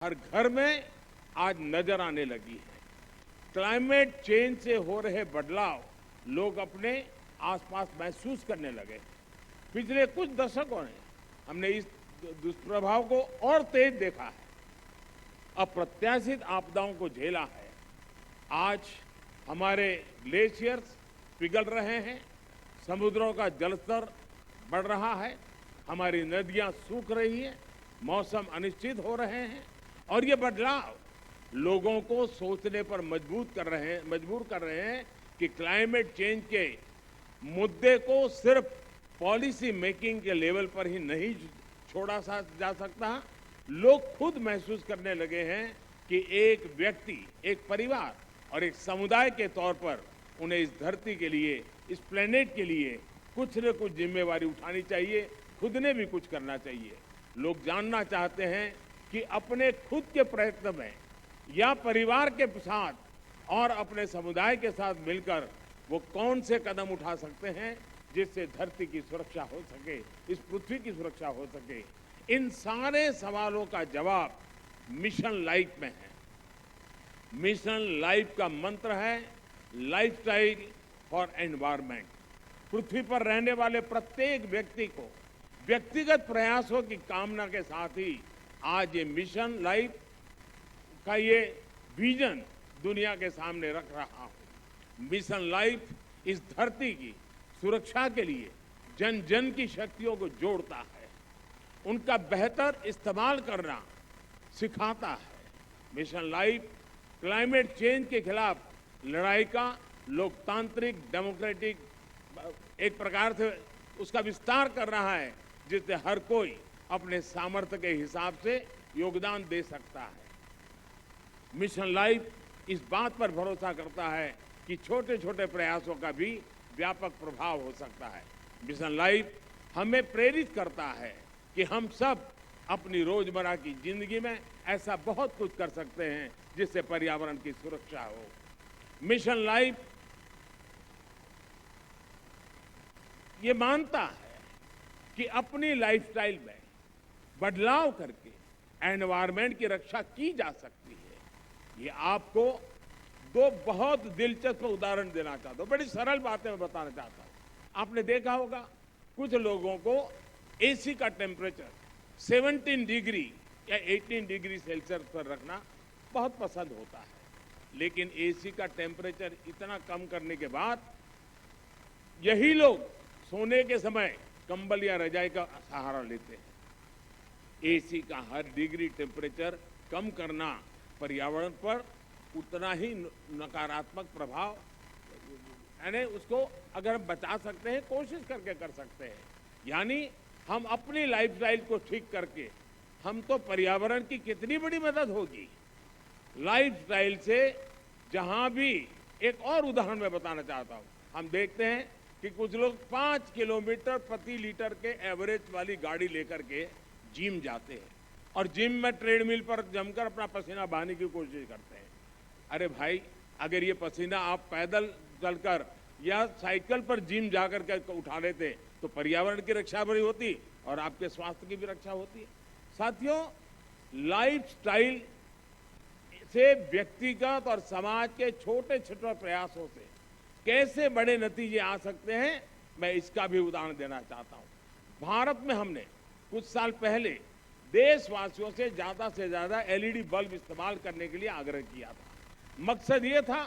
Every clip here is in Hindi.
हर घर में आज नजर आने लगी है। क्लाइमेट चेंज से हो रहे बदलाव लोग अपने आसपास महसूस करने लगे। पिछले कुछ दशकों में हमने इस दुष्प्रभाव को और तेज देखा है। अप्रत्याशित आपदाओं को झेला है। आज हमारे ग्लेशियर्स पिघल रहे हैं, समुद्रों का जलस्तर बढ़ रहा है, हमारी नदियां सूख रही हैं, मौसम अनिश्चित हो रहे हैं और ये बदलाव लोगों को सोचने पर मजबूर कर रहे हैं कि क्लाइमेट चेंज के मुद्दे को सिर्फ पॉलिसी मेकिंग के लेवल पर ही नहीं छोड़ा जा सकता। लोग खुद महसूस करने लगे हैं कि एक व्यक्ति, एक परिवार और एक समुदाय के तौर पर उन्हें इस धरती के लिए, इस प्लेनेट के लिए कुछ न कुछ जिम्मेवारी उठानी चाहिए, खुद ने भी कुछ करना चाहिए। लोग जानना चाहते हैं कि अपने खुद के प्रयत्न में या परिवार के साथ और अपने समुदाय के साथ मिलकर वो कौन से कदम उठा सकते हैं जिससे धरती की सुरक्षा हो सके, इस पृथ्वी की सुरक्षा हो सके। इन सारे सवालों का जवाब मिशन लाइफ में है। मिशन लाइफ का मंत्र है लाइफस्टाइल फॉर एनवायरनमेंट। पृथ्वी पर रहने वाले प्रत्येक व्यक्ति को व्यक्तिगत प्रयासों की कामना के साथ ही आज ये मिशन लाइफ का ये विजन दुनिया के सामने रख रहा हूं। मिशन लाइफ इस धरती की सुरक्षा के लिए जन जन की शक्तियों को जोड़ता है, उनका बेहतर इस्तेमाल करना सिखाता है। मिशन लाइफ क्लाइमेट चेंज के खिलाफ लड़ाई का लोकतांत्रिक डेमोक्रेटिक एक प्रकार से उसका विस्तार कर रहा है, जिससे हर कोई अपने सामर्थ्य के हिसाब से योगदान दे सकता है। मिशन लाइफ इस बात पर भरोसा करता है कि छोटे छोटे प्रयासों का भी व्यापक प्रभाव हो सकता है। मिशन लाइफ हमें प्रेरित करता है कि हम सब अपनी रोजमर्रा की जिंदगी में ऐसा बहुत कुछ कर सकते हैं जिससे पर्यावरण की सुरक्षा हो। मिशन लाइफ ये मानता है कि अपनी लाइफस्टाइल में बदलाव करके एनवायरनमेंट की रक्षा की जा सकती है। ये आपको दो बहुत दिलचस्प उदाहरण देना चाहता हूं, बड़ी सरल बातें मैं बताना चाहता हूं। आपने देखा होगा कुछ लोगों को एसी का टेम्परेचर 17 डिग्री या 18 डिग्री सेल्सियस पर रखना बहुत पसंद होता है, लेकिन एसी का टेम्परेचर इतना कम करने के बाद यही लोग सोने के समय कंबल या रजाई का सहारा लेते हैं। एसी का हर डिग्री टेम्परेचर कम करना पर्यावरण पर उतना ही नकारात्मक प्रभाव, यानी उसको अगर हम बचा सकते हैं, कोशिश करके कर सकते हैं। यानी हम अपनी लाइफस्टाइल को ठीक करके हम तो पर्यावरण की कितनी बड़ी मदद होगी। लाइफस्टाइल से जहां भी एक और उदाहरण मैं बताना चाहता हूं, हम देखते हैं कि कुछ लोग 5 किलोमीटर प्रति लीटर के एवरेज वाली गाड़ी लेकर के जिम जाते हैं और जिम में ट्रेडमिल पर जमकर अपना पसीना बहाने की कोशिश करते हैं। अरे भाई, अगर ये पसीना आप पैदल चलकर या साइकिल पर जिम जाकर के उठा लेते तो पर्यावरण की रक्षा भी होती और आपके स्वास्थ्य की भी रक्षा होती। साथियों, लाइफस्टाइल से व्यक्तिगत और समाज के छोटे छोटे प्रयासों से कैसे बड़े नतीजे आ सकते हैं, मैं इसका भी उदाहरण देना चाहता हूं। भारत में हमने कुछ साल पहले देशवासियों से ज्यादा एलईडी बल्ब इस्तेमाल करने के लिए आग्रह किया था। मकसद ये था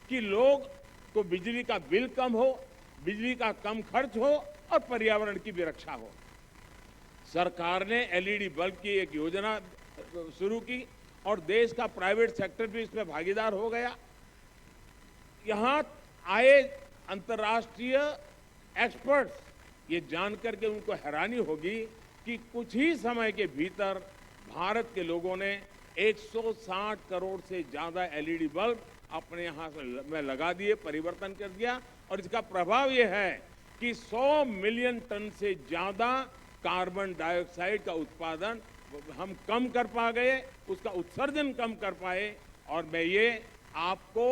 कि लोग को बिजली का बिल कम हो, बिजली का कम खर्च हो और पर्यावरण की भी रक्षा हो। सरकार ने एलईडी बल्ब की एक योजना शुरू की और देश का प्राइवेट सेक्टर भी इसमें भागीदार हो गया। यहां आए अंतर्राष्ट्रीय एक्सपर्ट्स ये जानकर के उनको हैरानी होगी कि कुछ ही समय के भीतर भारत के लोगों ने 160 करोड़ से ज्यादा एलईडी बल्ब अपने यहां में लगा दिए, परिवर्तन कर दिया। और इसका प्रभाव यह है कि 100 मिलियन टन से ज्यादा कार्बन डाइऑक्साइड का उत्पादन हम कम कर पा गए, उसका उत्सर्जन कम कर पाए। और मैं ये आपको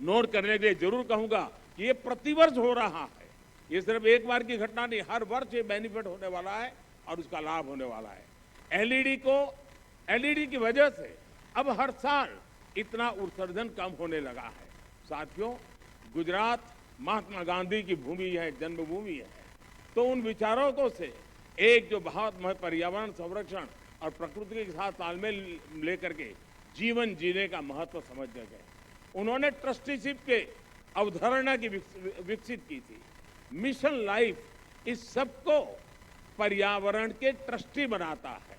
नोट करने के लिए जरूर कहूंगा कि ये प्रतिवर्ष हो रहा है, ये सिर्फ एक बार की घटना नहीं, हर वर्ष ये बेनिफिट होने वाला है और उसका लाभ होने वाला है। एलईडी को एलईडी की वजह से अब हर साल इतना उत्सर्जन कम होने लगा है। साथियों, गुजरात महात्मा गांधी की भूमि है, जन्मभूमि है, तो उन विचारकों से एक जो बहुत पर्यावरण संरक्षण और प्रकृति के साथ तालमेल लेकर के जीवन जीने का महत्व समझने गए। उन्होंने ट्रस्टीशिप के अवधारणा की विकसित की थी। मिशन लाइफ इस सबको पर्यावरण के ट्रस्टी बनाता है।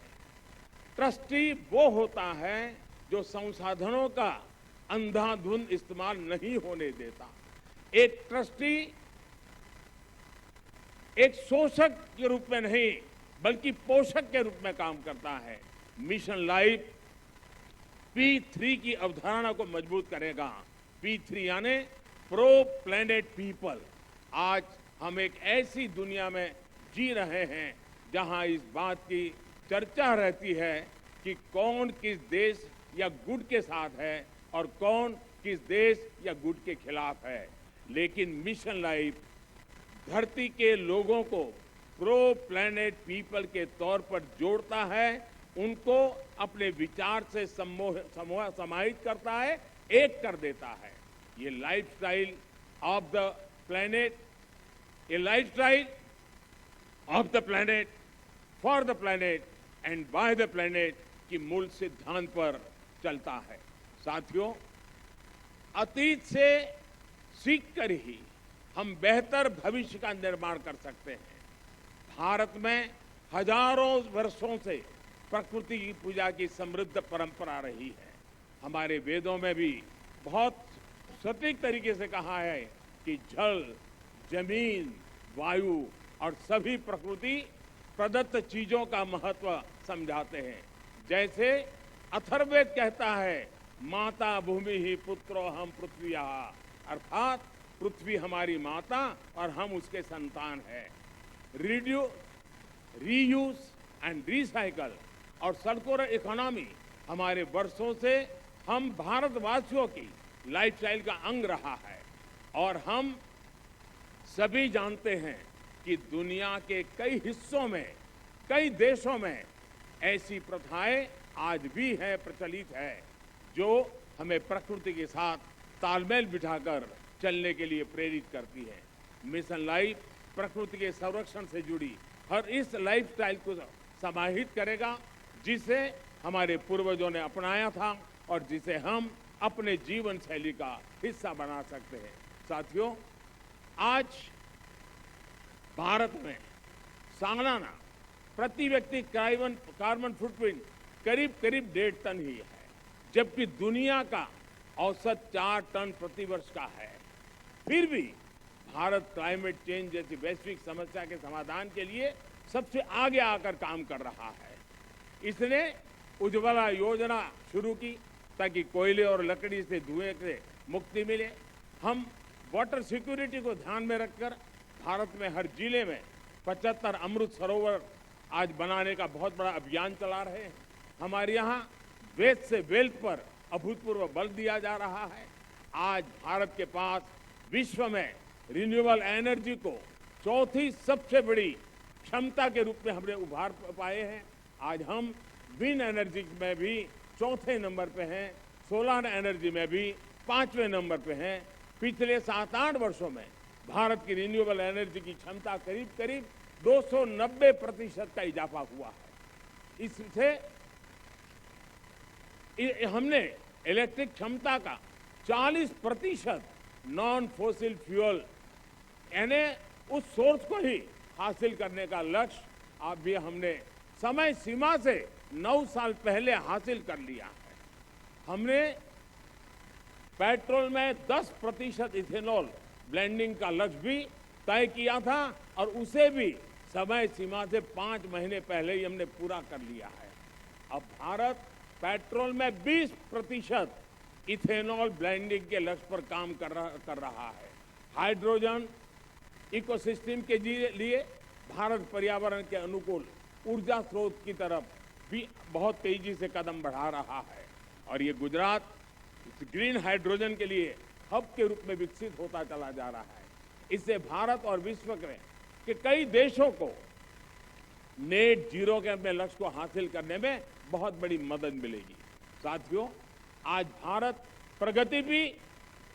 ट्रस्टी वो होता है जो संसाधनों का अंधाधुंध इस्तेमाल नहीं होने देता। एक ट्रस्टी एक शोषक के रूप में नहीं बल्कि पोषक के रूप में काम करता है। मिशन लाइफ P3 की अवधारणा को मजबूत करेगा। P3 यानी प्रो प्लेनेट पीपल। आज हम एक ऐसी दुनिया में जी रहे हैं जहां इस बात की चर्चा रहती है कि कौन किस देश या गुट के साथ है और कौन किस देश या गुट के खिलाफ है। लेकिन मिशन लाइफ धरती के लोगों को प्रो प्लेनेट पीपल के तौर पर जोड़ता है, उनको अपने विचार से समाहित करता है, एक कर देता है। ये लाइफस्टाइल ऑफ द प्लेनेट, ये lifestyle of the planet, for the planet and by the planet की मूल सिद्धांत पर चलता है। साथियों, अतीत से सीखकर ही हम बेहतर भविष्य का निर्माण कर सकते हैं। भारत में हजारों वर्षों से प्रकृति की पूजा की समृद्ध परंपरा रही है। हमारे वेदों में भी बहुत सटीक तरीके से कहा है कि जल, जमीन, वायु और सभी प्रकृति प्रदत्त चीजों का महत्व समझाते हैं। जैसे अथर्ववेद कहता है, माता भूमि ही पुत्रो हम पृथ्वीया, अर्थात पृथ्वी हमारी माता और हम उसके संतान हैं। रीयूज एंड रिसाइकल और सर्कुलर इकोनॉमी हमारे वर्षों से हम भारतवासियों की लाइफस्टाइल का अंग रहा है। और हम सभी जानते हैं कि दुनिया के कई हिस्सों में, कई देशों में ऐसी प्रथाएं आज भी है, प्रचलित है, जो हमें प्रकृति के साथ तालमेल बिठाकर चलने के लिए प्रेरित करती है। मिशन लाइफ प्रकृति के संरक्षण से जुड़ी हर इस लाइफस्टाइल को समाहित करेगा जिसे हमारे पूर्वजों ने अपनाया था और जिसे हम अपने जीवन शैली का हिस्सा बना सकते हैं। साथियों, आज भारत में सालाना प्रति व्यक्ति कार्बन फुटप्रिंट करीब 1.5 टन ही है, जबकि दुनिया का औसत 4 टन प्रति वर्ष का है। फिर भी भारत क्लाइमेट चेंज जैसी वैश्विक समस्या के समाधान के लिए सबसे आगे आकर काम कर रहा है। इसने उज्ज्वला योजना शुरू की ताकि कोयले और लकड़ी से धुएं से मुक्ति मिले। हम वाटर सिक्योरिटी को ध्यान में रखकर भारत में हर जिले में 75 अमृत सरोवर आज बनाने का बहुत बड़ा अभियान चला रहे हैं। हमारे यहाँ वेस्ट से वेल्थ पर अभूतपूर्व बल दिया जा रहा है। आज भारत के पास विश्व में रिन्यूएबल एनर्जी को चौथी सबसे बड़ी क्षमता के रूप में हमने उभार पाए हैं। आज हम विंड एनर्जी में भी चौथे नंबर पे हैं, सोलर एनर्जी में भी 5वें नंबर पे हैं। पिछले 7-8 वर्षों में भारत की रिन्यूएबल एनर्जी की क्षमता करीब 290% का इजाफा हुआ है। इससे हमने इलेक्ट्रिक क्षमता का 40% नॉन फॉसिल फ्यूल यानी उस सोर्स को ही हासिल करने का लक्ष्य अब भी हमने समय सीमा से 9 साल पहले हासिल कर लिया है। हमने पेट्रोल में 10% इथेनॉल ब्लेंडिंग का लक्ष्य भी तय किया था और उसे भी समय सीमा से 5 महीने पहले ही हमने पूरा कर लिया है। अब भारत पेट्रोल में 20% इथेनॉल ब्लेंडिंग के लक्ष्य पर काम कर रहा है। हाइड्रोजन इकोसिस्टम के लिए भारत पर्यावरण के अनुकूल ऊर्जा स्रोत की तरफ भी बहुत तेजी से कदम बढ़ा रहा है और ये गुजरात इस ग्रीन हाइड्रोजन के लिए हब के रूप में विकसित होता चला जा रहा है। इससे भारत और विश्व के कई देशों को नेट जीरो के अपने लक्ष्य को हासिल करने में बहुत बड़ी मदद मिलेगी। साथियों, आज भारत प्रगति भी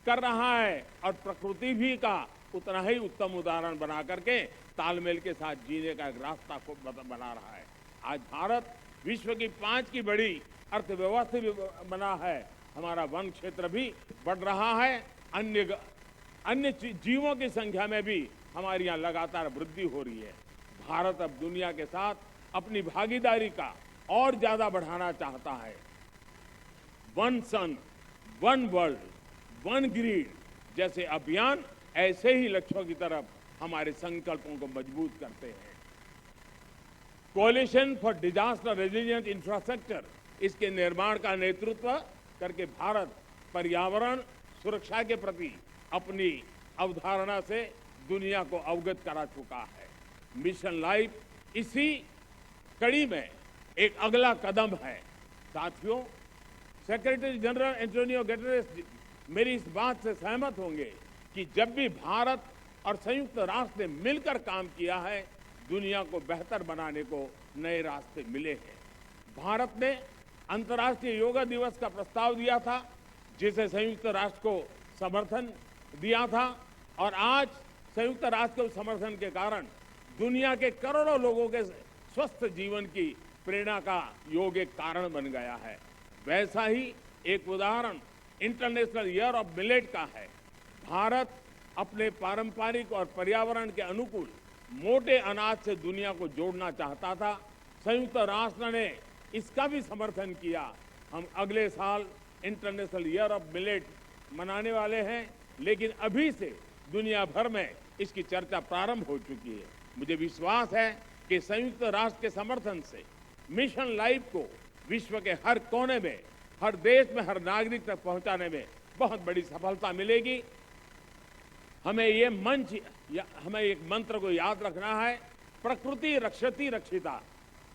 कर रहा है और प्रकृति भी का उतना ही उत्तम उदाहरण बना करके तालमेल के साथ जीने का एक रास्ता को बना रहा है। आज भारत विश्व की 5 की बड़ी अर्थव्यवस्था भी बना है। हमारा वन क्षेत्र भी बढ़ रहा है। अन्य जीवों की संख्या में भी हमारी यहाँ लगातार वृद्धि हो रही है। भारत अब दुनिया के साथ अपनी भागीदारी का और ज्यादा बढ़ाना चाहता है। वन सन, वन वर्ल्ड, वन ग्रिड जैसे अभियान ऐसे ही लक्ष्यों की तरफ हमारे संकल्पों को मजबूत करते हैं। Coalition for disaster resilient infrastructure, इसके निर्माण का नेतृत्व करके भारत पर्यावरण सुरक्षा के प्रति अपनी अवधारणा से दुनिया को अवगत करा चुका है। मिशन लाइफ इसी कड़ी में एक अगला कदम है। साथियों, सेक्रेटरी जनरल एंटोनियो गुटेरेस मेरी इस बात से सहमत होंगे कि जब भी भारत और संयुक्त राष्ट्र ने मिलकर काम किया है, दुनिया को बेहतर बनाने को नए रास्ते मिले हैं। भारत ने अंतर्राष्ट्रीय योगा दिवस का प्रस्ताव दिया था, जिसे संयुक्त राष्ट्र को समर्थन दिया था, और आज संयुक्त राष्ट्र के समर्थन के कारण दुनिया के करोड़ों लोगों के स्वस्थ जीवन की प्रेरणा का योग एक कारण बन गया है। वैसा ही एक उदाहरण इंटरनेशनल ईयर ऑफ मिलेट का है। भारत अपने पारंपरिक और पर्यावरण के अनुकूल मोटे अनाज से दुनिया को जोड़ना चाहता था। संयुक्त राष्ट्र ने इसका भी समर्थन किया। हम अगले साल इंटरनेशनल ईयर ऑफ मिलेट मनाने वाले हैं, लेकिन अभी से दुनिया भर में इसकी चर्चा प्रारंभ हो चुकी है। मुझे विश्वास है कि संयुक्त राष्ट्र के समर्थन से मिशन लाइफ को विश्व के हर कोने में, हर देश में, हर नागरिक तक पहुंचाने में बहुत बड़ी सफलता मिलेगी। हमें एक मंत्र को याद रखना है, प्रकृति रक्षति रक्षिता,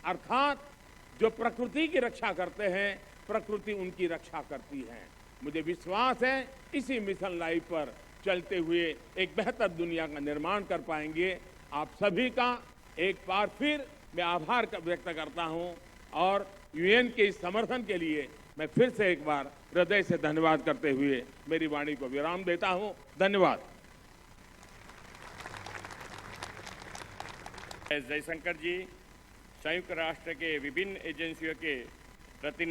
अर्थात जो प्रकृति की रक्षा करते हैं, प्रकृति उनकी रक्षा करती है। मुझे विश्वास है इसी मिशन लाइफ पर चलते हुए एक बेहतर दुनिया का निर्माण कर पाएंगे। आप सभी का एक बार फिर मैं आभार व्यक्त करता हूं और यूएन के इस समर्थन के लिए मैं फिर से एक बार हृदय से धन्यवाद करते हुए मेरी वाणी को विराम देता हूं। धन्यवाद। जयशंकर जी, संयुक्त राष्ट्र के विभिन्न एजेंसियों के प्रतिनिधि